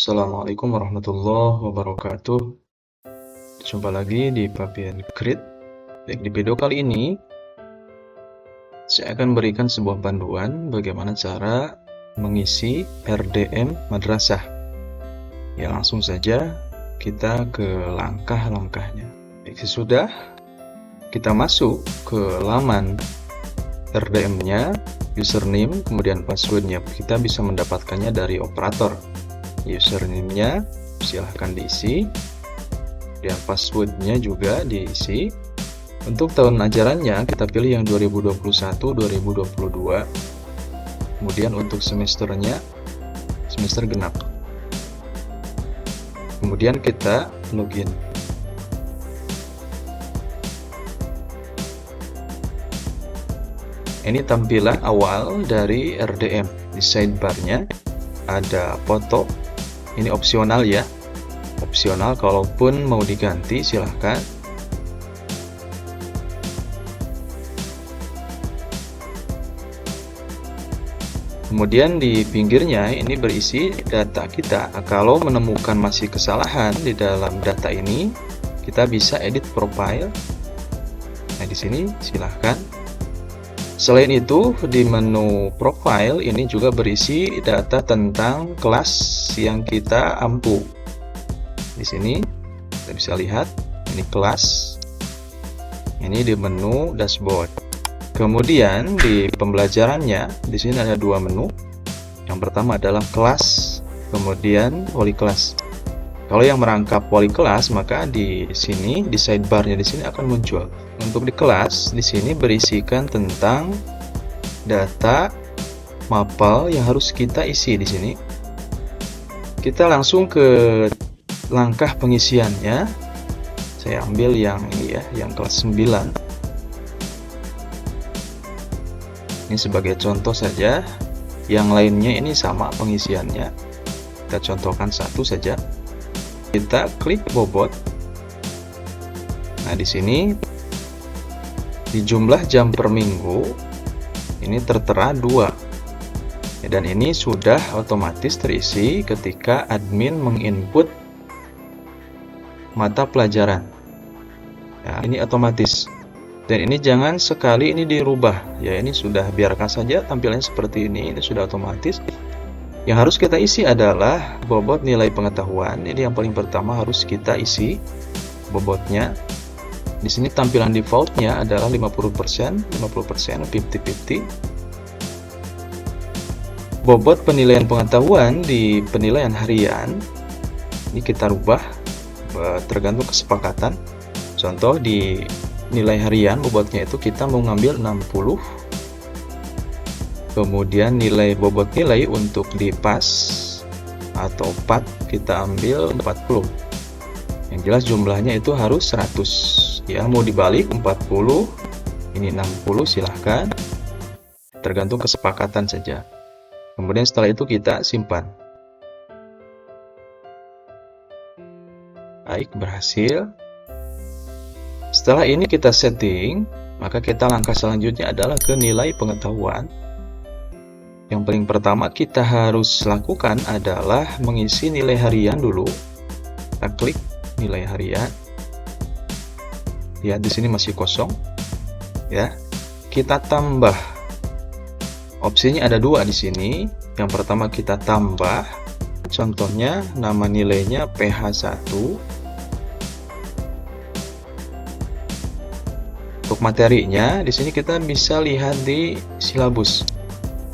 Assalamualaikum warahmatullahi wabarakatuh. Jumpa lagi di Fabian Grid. Baik, di video kali ini saya akan berikan sebuah panduan bagaimana cara mengisi RDM madrasah. Ya, langsung saja kita ke langkah-langkahnya. Baik, sesudah kita masuk ke laman RDM-nya, username, kemudian password-nya. Kita bisa mendapatkannya dari operator. Username-nya silahkan diisi, dan password-nya juga diisi. Untuk tahun ajarannya kita pilih yang 2021-2022. Kemudian untuk semesternya semester genap. Kemudian kita login. Ini tampilan awal dari RDM. Di sidebar-nya ada foto. Ini opsional ya, opsional, kalaupun mau diganti silahkan. Kemudian di pinggirnya ini berisi data kita. Kalau menemukan masih kesalahan di dalam data ini, kita bisa edit profile. Nah, di sini silahkan. Selain itu, di menu profile ini juga berisi data tentang kelas yang kita ampu. Di sini kita bisa lihat ini kelas. Ini di menu dashboard. Kemudian di pembelajarannya di sini ada dua menu. Yang pertama adalah kelas, kemudian wali kelas. Kalau yang merangkap wali kelas, maka di sini di sidebar-nya di sini akan muncul. Untuk di kelas di sini berisikan tentang data mapel yang harus kita isi di sini. Kita langsung ke langkah pengisiannya. Saya ambil yang ini ya, yang kelas 9. Ini sebagai contoh saja. Yang lainnya ini sama pengisiannya. Kita contohkan satu saja. Kita klik bobot. Nah, di sini di jumlah jam per minggu ini tertera 2. Dan ini sudah otomatis terisi ketika admin menginput mata pelajaran. Ya, ini otomatis. Dan ini jangan sekali ini dirubah. Ya, ini sudah biarkan saja tampilannya seperti ini sudah otomatis. Yang harus kita isi adalah bobot nilai pengetahuan. Ini yang paling pertama harus kita isi bobotnya. Di sini tampilan defaultnya adalah 50%, 50%, 50-50. Bobot penilaian pengetahuan di penilaian harian ini kita rubah tergantung kesepakatan. Contoh di nilai harian bobotnya itu kita mau ngambil 60. Kemudian nilai bobot nilai untuk di PAS atau PAT kita ambil 40. Yang jelas jumlahnya itu harus 100. Ya, mau dibalik 40, ini 60, silahkan. Tergantung kesepakatan saja. Kemudian setelah itu kita simpan. Baik, berhasil. Setelah ini kita setting, maka kita langkah selanjutnya adalah ke nilai pengetahuan. Yang paling pertama kita harus lakukan adalah mengisi nilai harian dulu. Kita klik nilai harian. Ya, di sini masih kosong. Ya, kita tambah. Opsinya ada 2 di sini. Yang pertama kita tambah. Contohnya nama nilainya PH1. Untuk materinya di sini kita bisa lihat di silabus.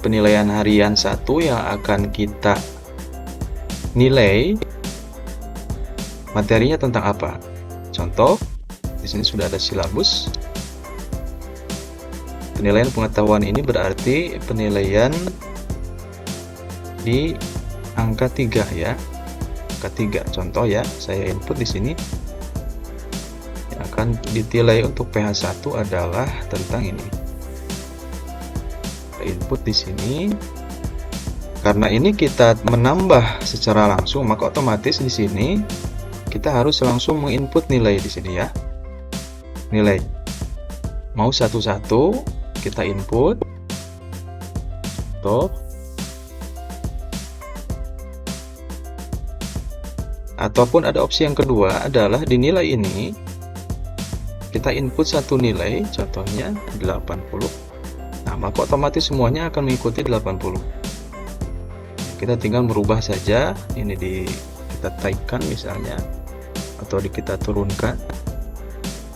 Penilaian harian 1 yang akan kita nilai materinya tentang apa. Contoh, di sini sudah ada silabus. Penilaian pengetahuan ini berarti penilaian di angka 3 ya. Angka 3. Contoh ya, saya input di sini. Yang akan dinilai untuk PH1 adalah tentang ini. Input di sini. Karena ini kita menambah secara langsung, maka otomatis di sini kita harus langsung menginput nilai di sini ya. Nilai. Mau satu-satu kita input. Tuh. Ataupun ada opsi yang kedua adalah di nilai ini kita input satu nilai, contohnya 80. Nah, maka otomatis semuanya akan mengikuti 80. Kita tinggal merubah saja, ini kita taikkan misalnya, atau kita turunkan.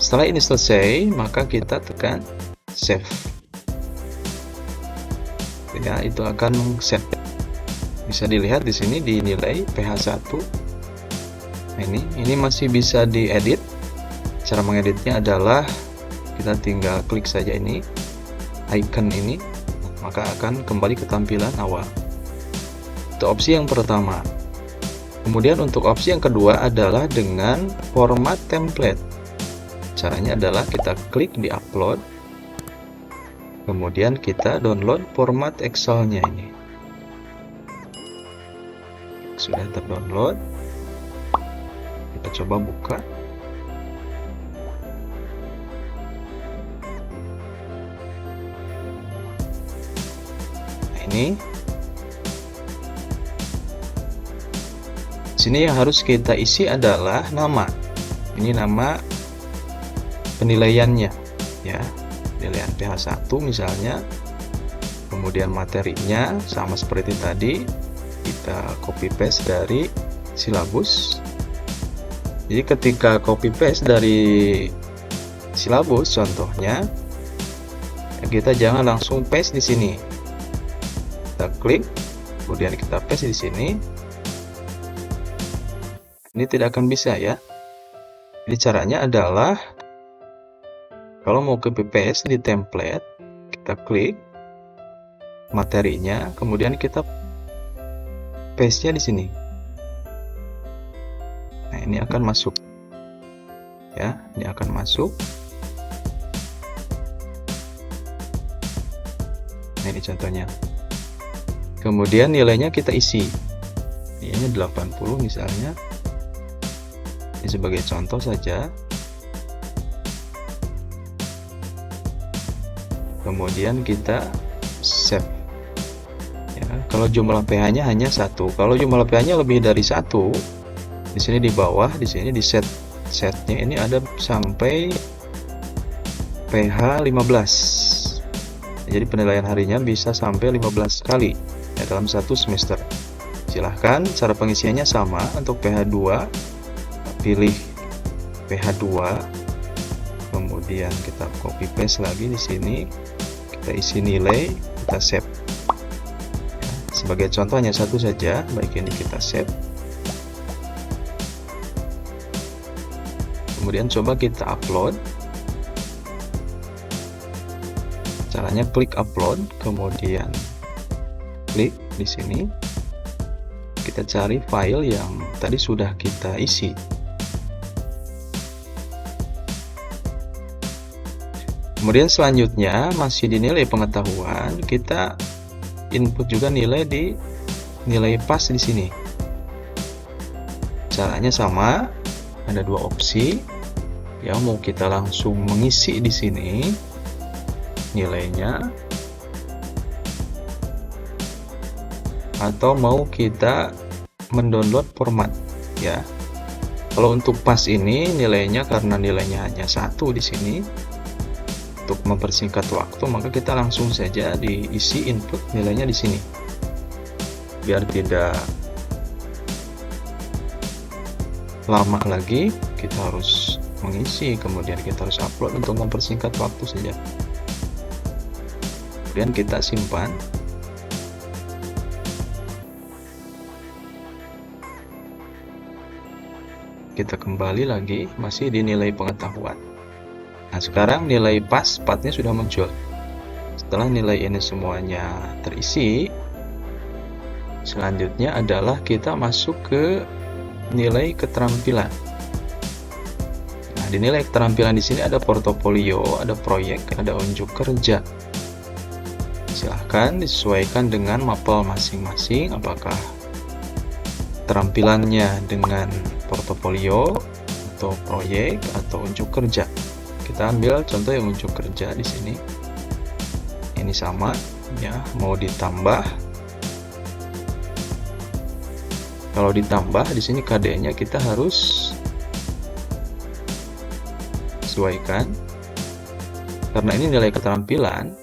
Setelah ini selesai, maka kita tekan save. Ya, itu akan save. Bisa dilihat di sini di nilai PH1. Nah, ini masih bisa diedit. Cara mengeditnya adalah kita tinggal klik saja ini icon ini, maka akan kembali ke tampilan awal. Itu opsi yang pertama. Kemudian untuk opsi yang kedua adalah dengan format template. Caranya adalah kita klik di upload, kemudian kita download format Excel-nya ini. Sudah terdownload, kita coba buka. Nah, ini sini yang harus kita isi adalah nama. Ini nama penilaiannya, ya, penilaian PH1 misalnya. Kemudian materinya sama seperti tadi, kita copy paste dari silabus. Jadi ketika copy paste dari silabus contohnya, kita jangan langsung paste di sini. Kita klik, kemudian kita paste di sini. Ini tidak akan bisa, ya. Jadi caranya adalah kalau mau copy paste di template, kita klik materinya, kemudian kita paste-nya di sini. Nah, ini akan masuk. Ya, ini akan masuk. Nah, ini contohnya. Kemudian nilainya kita isi. Nilainya 80 misalnya. Ini sebagai contoh saja. Kemudian kita save. Ya, kalau jumlah pH-nya hanya 1. Kalau jumlah pH-nya lebih dari 1, di sini di bawah, di sini di setnya ini ada sampai pH 15. Jadi penilaian harinya bisa sampai 15 kali ya, dalam satu semester. Silahkan cara pengisiannya sama. Untuk pH 2 pilih pH 2, kemudian kita copy paste lagi di sini, kita isi nilai, kita save. Ya, sebagai contoh hanya satu saja, baik ini kita save. Kemudian coba kita upload. Caranya klik upload, kemudian klik di sini. Kita cari file yang tadi sudah kita isi. Kemudian selanjutnya masih di nilai pengetahuan, kita input juga nilai di nilai pas di sini. Caranya sama, ada dua opsi. Ya, mau kita langsung mengisi di sini nilainya, atau mau kita mendownload format, ya. Kalau untuk pas ini nilainya, karena nilainya hanya 1 di sini, untuk mempersingkat waktu, maka kita langsung saja diisi input nilainya di sini. Biar tidak lama lagi kita harus mengisi, kemudian kita harus upload, untuk mempersingkat waktu saja. Kemudian kita simpan. Kita kembali lagi, masih di nilai pengetahuan. Nah, sekarang nilai pas partnya sudah muncul. Setelah nilai ini semuanya terisi, selanjutnya adalah kita masuk ke nilai keterampilan. Nah, di nilai keterampilan di sini ada portofolio, ada proyek, ada unjuk kerja. Silahkan disesuaikan dengan mapel masing-masing, apakah keterampilannya dengan portofolio atau proyek atau unjuk kerja. Kita ambil contoh yang unjuk kerja di sini. Ini sama, ya, mau ditambah. Kalau ditambah di sini KD-nya kita harus sesuaikan. Karena ini nilai keterampilan,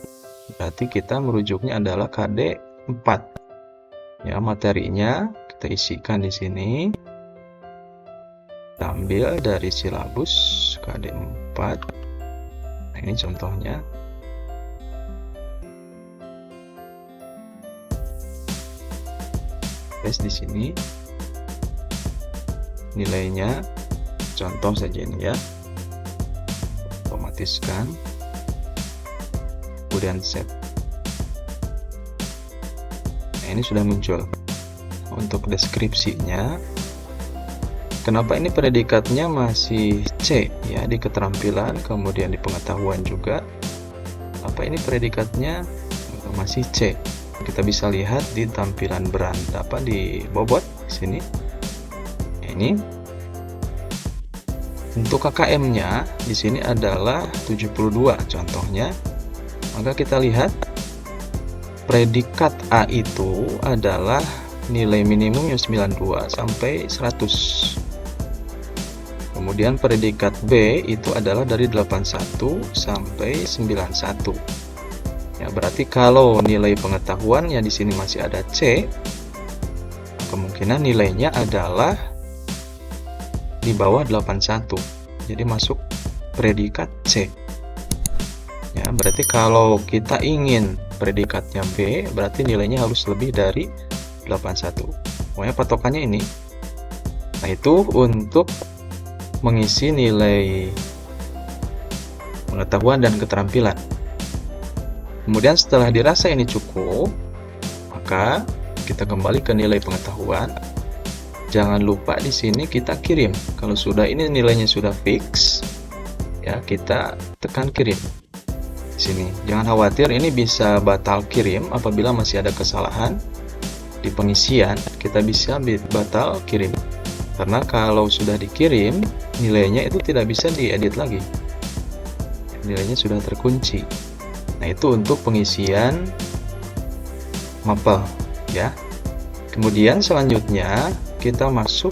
berarti kita merujuknya adalah KD 4. Ya, materinya kita isikan di sini. Kita ambil dari silabus KD 4. Nah, ini contohnya. Tes di sini nilainya, contoh saja ini ya, otomatiskan, kemudian save. Nah, ini sudah muncul. Untuk deskripsinya, kenapa ini predikatnya masih C ya di keterampilan, kemudian di pengetahuan juga. Apa ini predikatnya masih C? Kita bisa lihat di tampilan beranda di bobot di sini. Ini untuk KKM-nya di sini adalah 72 contohnya. Maka kita lihat predikat A itu adalah nilai minimumnya 92 sampai 100. Kemudian predikat B itu adalah dari 81 sampai 91. Ya, berarti kalau nilai pengetahuannya di sini masih ada C, kemungkinan nilainya adalah di bawah 81. Jadi masuk predikat C. Ya, berarti kalau kita ingin predikatnya B, berarti nilainya harus lebih dari 81. Pokoknya patokannya ini. Nah, itu untuk mengisi nilai pengetahuan dan keterampilan. Kemudian setelah dirasa ini cukup, maka kita kembali ke nilai pengetahuan. Jangan lupa di sini kita kirim. Kalau sudah ini nilainya sudah fix, ya kita tekan kirim. Di sini jangan khawatir, ini bisa batal kirim apabila masih ada kesalahan di pengisian. Kita bisa batal kirim. Karena kalau sudah dikirim, nilainya itu tidak bisa diedit lagi. Nilainya sudah terkunci. Nah, itu untuk pengisian mapel ya. Kemudian selanjutnya kita masuk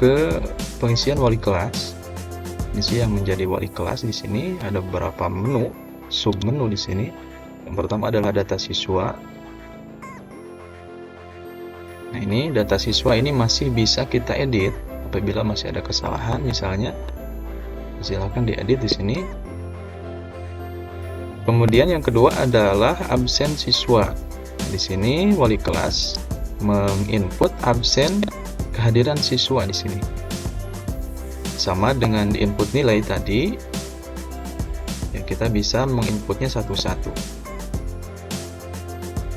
ke pengisian wali kelas. Isi yang menjadi wali kelas di sini ada beberapa menu, sub menu di sini. Yang pertama adalah data siswa. Nah, ini data siswa ini masih bisa kita edit apabila masih ada kesalahan misalnya. Silakan diedit di sini. Kemudian yang kedua adalah absen siswa. Nah, di sini wali kelas menginput absen kehadiran siswa di sini. Sama dengan di input nilai tadi, ya kita bisa menginputnya satu-satu.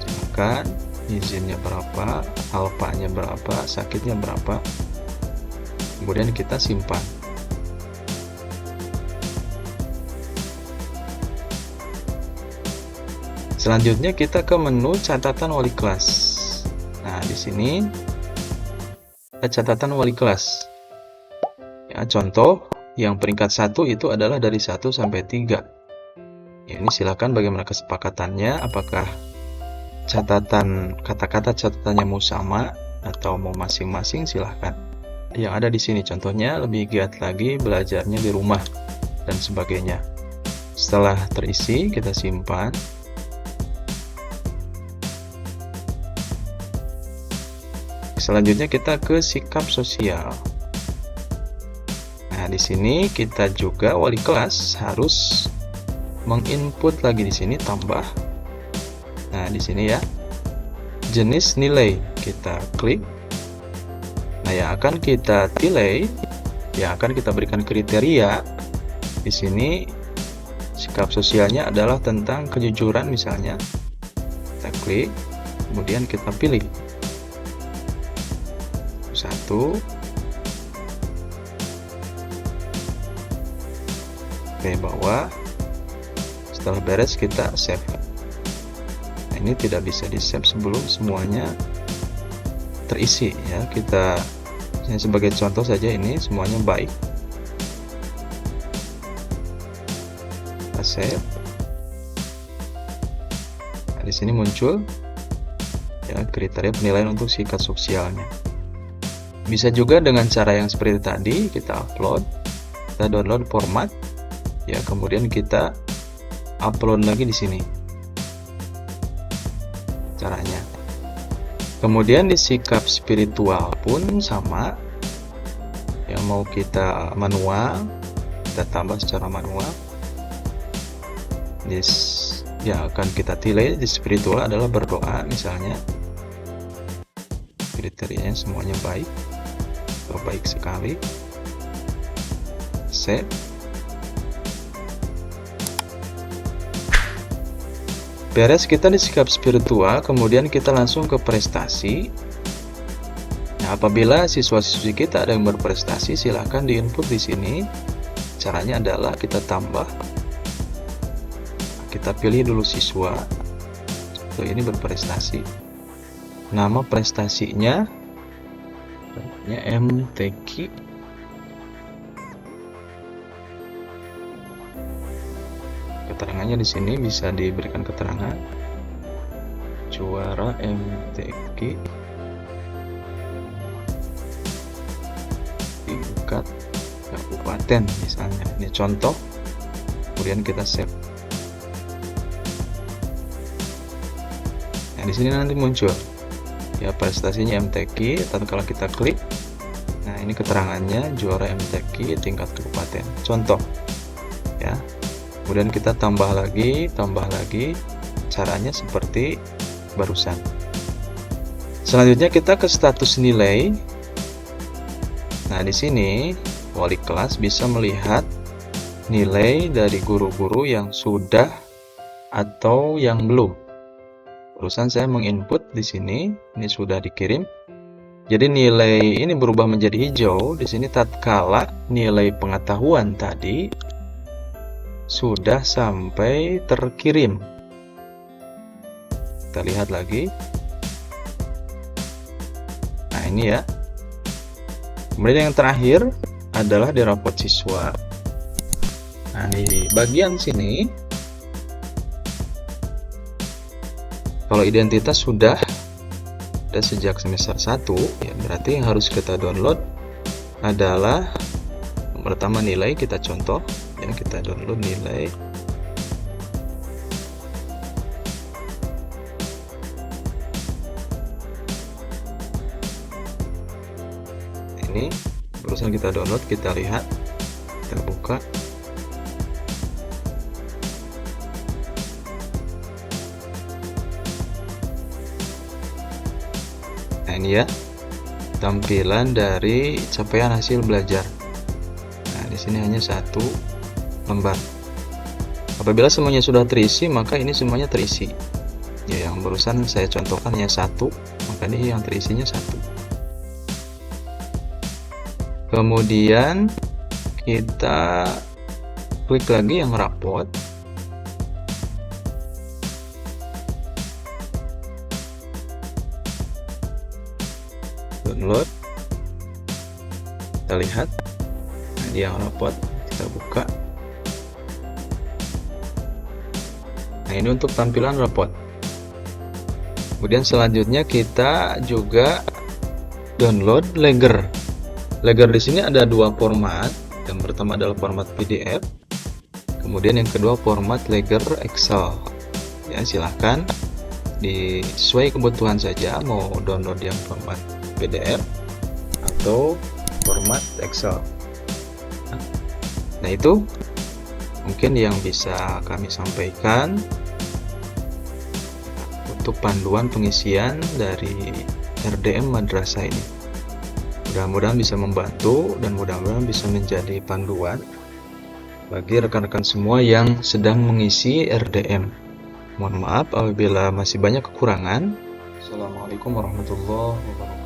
Silakan izinnya berapa, alfanya berapa, sakitnya berapa. Kemudian kita simpan. Selanjutnya kita ke menu catatan wali kelas. Nah, di sini ada catatan wali kelas. Ya, contoh yang peringkat 1 itu adalah dari 1 sampai 3. Ya, ini silakan bagaimana kesepakatannya, apakah catatan kata-kata catatannya mau sama atau mau masing-masing, silahkan. Yang ada di sini contohnya lebih giat lagi belajarnya di rumah dan sebagainya. Setelah terisi, kita simpan. Selanjutnya kita ke sikap sosial. Nah, di sini kita juga wali kelas harus menginput lagi di sini tambah. Nah, di sini ya. Jenis nilai kita klik. Nah, yang akan kita nilai, yang akan kita berikan kriteria di sini sikap sosialnya adalah tentang kejujuran misalnya. Kita klik, kemudian kita pilih. 1. Oke, bawah. Setelah beres kita save. Nah, ini tidak bisa di save sebelum semuanya terisi ya. Kita sebagai contoh saja, ini semuanya baik. Kita save. Nah, di sini muncul ya kriteria penilaian untuk sikap sosialnya. Bisa juga dengan cara yang seperti tadi, kita upload, kita download format, ya kemudian kita upload lagi di sini caranya. Kemudian di sikap spiritual pun sama, yang mau kita manual, kita tambah secara manual. Yang akan kita delay di spiritual adalah berdoa, misalnya kriterianya semuanya baik atau baik sekali. Save. Beres kita di sikap spiritual, kemudian kita langsung ke prestasi. Nah, apabila siswa-siswi kita ada yang berprestasi, silahkan diinput di sini. Caranya adalah kita tambah, kita pilih dulu siswa. Tuh, ini berprestasi. Nama prestasinya namanya MTQ. Keterangannya di sini bisa diberikan keterangan juara MTQ tingkat kabupaten misalnya. Ini contoh, kemudian kita save. Nah, di sini nanti muncul ya prestasinya MTQ. Tatkala kita klik, nah ini keterangannya juara MTQ tingkat kabupaten. Contoh ya. Kemudian kita tambah lagi, caranya seperti barusan. Selanjutnya kita ke status nilai. Nah, di sini wali kelas bisa melihat nilai dari guru-guru yang sudah atau yang belum. Barusan saya menginput di sini, ini sudah dikirim. Jadi nilai ini berubah menjadi hijau. Di sini tatkala nilai pengetahuan tadi sudah sampai terkirim. Kita lihat lagi. Nah, ini ya. Kemudian yang terakhir adalah di rapot siswa. Nah, di bagian sini, kalau identitas sudah ada sejak semester 1, ya berarti yang harus kita download adalah pertama nilai. Kita contoh ya, kita download nilai. Ini barusan kita download, kita lihat, kita buka. Nah, ini ya tampilan dari capaian hasil belajar. Nah, di sini hanya satu lembar. Apabila semuanya sudah terisi, maka ini semuanya terisi. Ya, yang barusan saya contohkan hanya satu, maka ini yang terisinya satu. Kemudian kita klik lagi yang rapot. Download. Kita lihat. Nah, ini yang rapot. Kita buka. Nah, ini untuk tampilan rapot. Kemudian selanjutnya kita juga download Legger. Legger di sini ada dua format. Yang pertama adalah format PDF. Kemudian yang kedua format Legger Excel. Ya, silahkan sesuai kebutuhan saja, mau download yang format PDF atau format Excel. Nah, itu mungkin yang bisa kami sampaikan untuk panduan pengisian dari RDM Madrasah ini. Mudah-mudahan bisa membantu dan mudah-mudahan bisa menjadi panduan bagi rekan-rekan semua yang sedang mengisi RDM. Mohon maaf apabila masih banyak kekurangan. Assalamualaikum warahmatullahi wabarakatuh.